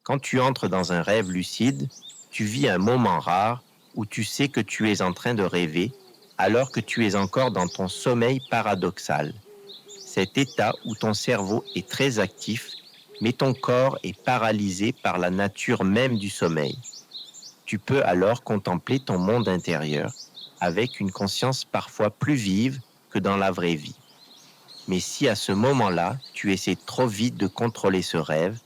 Quand tu entres dans un rêve lucide, tu vis un moment rare où tu sais que tu es en train de rêver alors que tu es encore dans ton sommeil paradoxal. Cet état où ton cerveau est très actif, mais ton corps est paralysé par la nature même du sommeil. Tu peux alors contempler ton monde intérieur avec une conscience parfois plus vive que dans la vraie vie. Mais si à ce moment-là, tu essaies trop vite de contrôler ce rêve,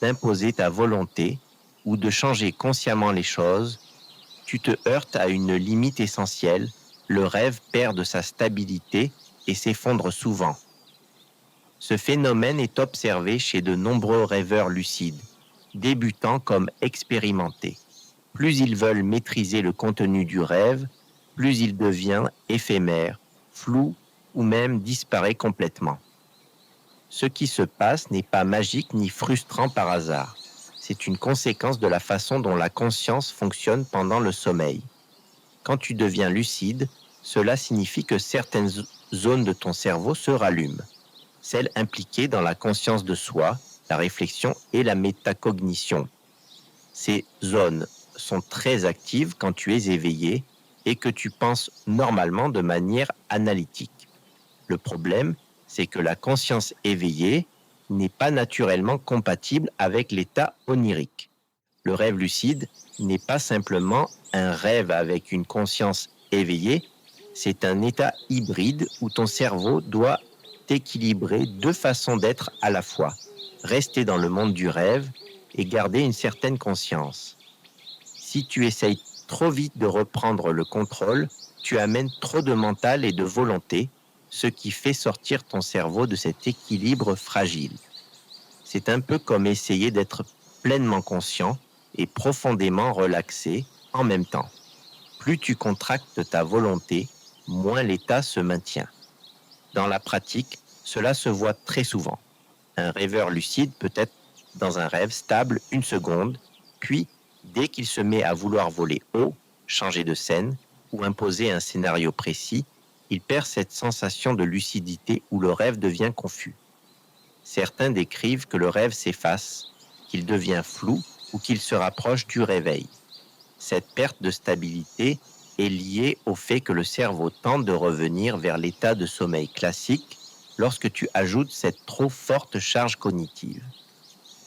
d'imposer ta volonté ou de changer consciemment les choses, tu te heurtes à une limite essentielle, le rêve perd de sa stabilité et s'effondre souvent. Ce phénomène est observé chez de nombreux rêveurs lucides, débutants comme expérimentés. Plus ils veulent maîtriser le contenu du rêve, plus il devient éphémère, flou ou même disparaît complètement. Ce qui se passe n'est pas magique ni frustrant par hasard. C'est une conséquence de la façon dont la conscience fonctionne pendant le sommeil. Quand tu deviens lucide, cela signifie que certaines zones de ton cerveau se rallument, celles impliquées dans la conscience de soi, la réflexion et la métacognition. Ces zones sont très actives quand tu es éveillé et que tu penses normalement de manière analytique. Le problème, c'est que la conscience éveillée n'est pas naturellement compatible avec l'état onirique. Le rêve lucide n'est pas simplement un rêve avec une conscience éveillée, c'est un état hybride où ton cerveau doit équilibrer deux façons d'être à la fois, rester dans le monde du rêve et garder une certaine conscience. Si tu essayes trop vite de reprendre le contrôle, tu amènes trop de mental et de volonté, ce qui fait sortir ton cerveau de cet équilibre fragile. C'est un peu comme essayer d'être pleinement conscient et profondément relaxé en même temps. Plus tu contractes ta volonté, moins l'état se maintient. Dans la pratique, cela se voit très souvent. Un rêveur lucide peut être dans un rêve stable une seconde, puis, dès qu'il se met à vouloir voler haut, changer de scène ou imposer un scénario précis, il perd cette sensation de lucidité où le rêve devient confus. Certains décrivent que le rêve s'efface, qu'il devient flou ou qu'il se rapproche du réveil. Cette perte de stabilité est liée au fait que le cerveau tente de revenir vers l'état de sommeil classique lorsque tu ajoutes cette trop forte charge cognitive.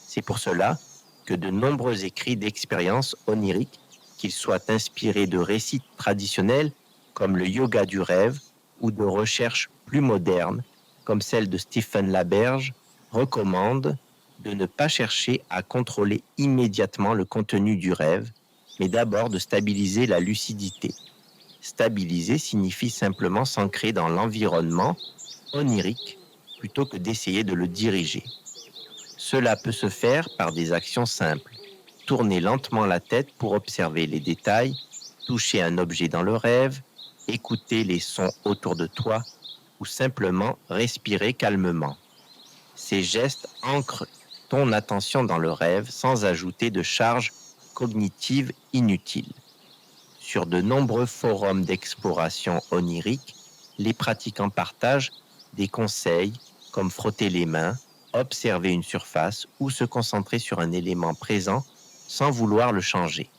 C'est pour cela que de nombreux écrits d'expériences oniriques, qu'ils soient inspirés de récits traditionnels comme le yoga du rêve ou de recherches plus modernes comme celle de Stephen Laberge, recommandent de ne pas chercher à contrôler immédiatement le contenu du rêve, mais d'abord de stabiliser la lucidité. Stabiliser signifie simplement s'ancrer dans l'environnement onirique plutôt que d'essayer de le diriger. Cela peut se faire par des actions simples. Tourner lentement la tête pour observer les détails, toucher un objet dans le rêve, écouter les sons autour de toi ou simplement respirer calmement. Ces gestes ancrent ton attention dans le rêve sans ajouter de charge cognitive inutile. Sur de nombreux forums d'exploration onirique, les pratiquants partagent des conseils comme frotter les mains, observer une surface ou se concentrer sur un élément présent sans vouloir le changer.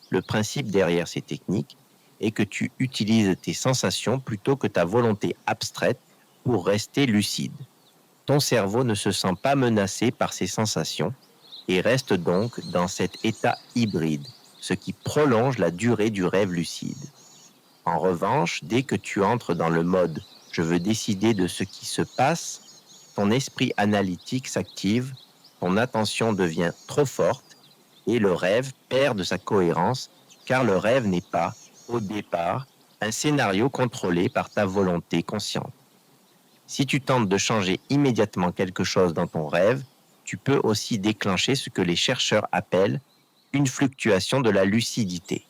Le principe derrière ces techniques est que tu utilises tes sensations plutôt que ta volonté abstraite pour rester lucide. Ton cerveau ne se sent pas menacé par ces sensations et reste donc dans cet état hybride, ce qui prolonge la durée du rêve lucide. En revanche, dès que tu entres dans le mode « je veux décider de ce qui se passe », ton esprit analytique s'active, ton attention devient trop forte et le rêve perd de sa cohérence car le rêve n'est pas, au départ, un scénario contrôlé par ta volonté consciente. Si tu tentes de changer immédiatement quelque chose dans ton rêve, tu peux aussi déclencher ce que les chercheurs appellent une fluctuation de la lucidité.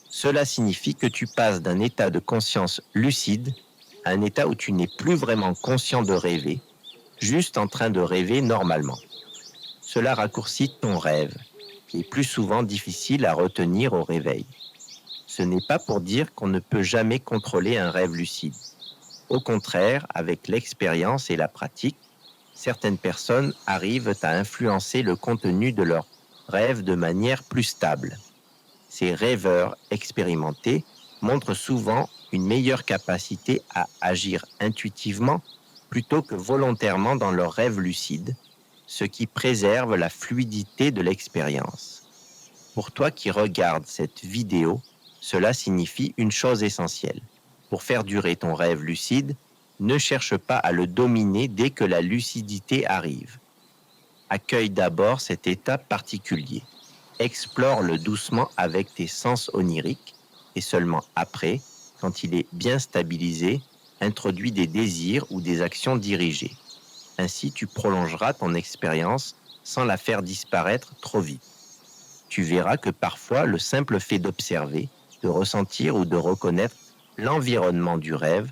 Cela signifie que tu passes d'un état de conscience lucide à un état où tu n'es plus vraiment conscient de rêver, juste en train de rêver normalement. Cela raccourcit ton rêve, qui est plus souvent difficile à retenir au réveil. Ce n'est pas pour dire qu'on ne peut jamais contrôler un rêve lucide. Au contraire, avec l'expérience et la pratique, certaines personnes arrivent à influencer le contenu de leurs rêves de manière plus stable. Ces rêveurs expérimentés montrent souvent une meilleure capacité à agir intuitivement plutôt que volontairement dans leurs rêves lucides, ce qui préserve la fluidité de l'expérience. Pour toi qui regardes cette vidéo, cela signifie une chose essentielle. Pour faire durer ton rêve lucide, ne cherche pas à le dominer dès que la lucidité arrive. Accueille d'abord cet état particulier. Explore-le doucement avec tes sens oniriques et seulement après, quand il est bien stabilisé, introduis des désirs ou des actions dirigées. Ainsi, tu prolongeras ton expérience sans la faire disparaître trop vite. Tu verras que parfois, le simple fait d'observer, de ressentir ou de reconnaître l'environnement du rêve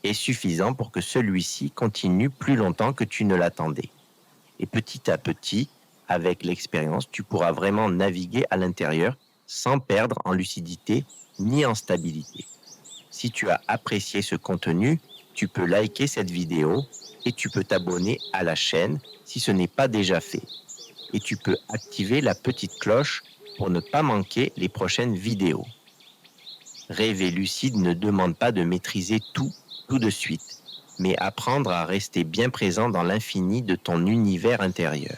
est suffisant pour que celui-ci continue plus longtemps que tu ne l'attendais. Et petit à petit, avec l'expérience, tu pourras vraiment naviguer à l'intérieur sans perdre en lucidité ni en stabilité. Si tu as apprécié ce contenu, tu peux liker cette vidéo et tu peux t'abonner à la chaîne si ce n'est pas déjà fait. Et tu peux activer la petite cloche pour ne pas manquer les prochaines vidéos. Rêver lucide ne demande pas de maîtriser tout de suite, mais apprendre à rester bien présent dans l'infini de ton univers intérieur.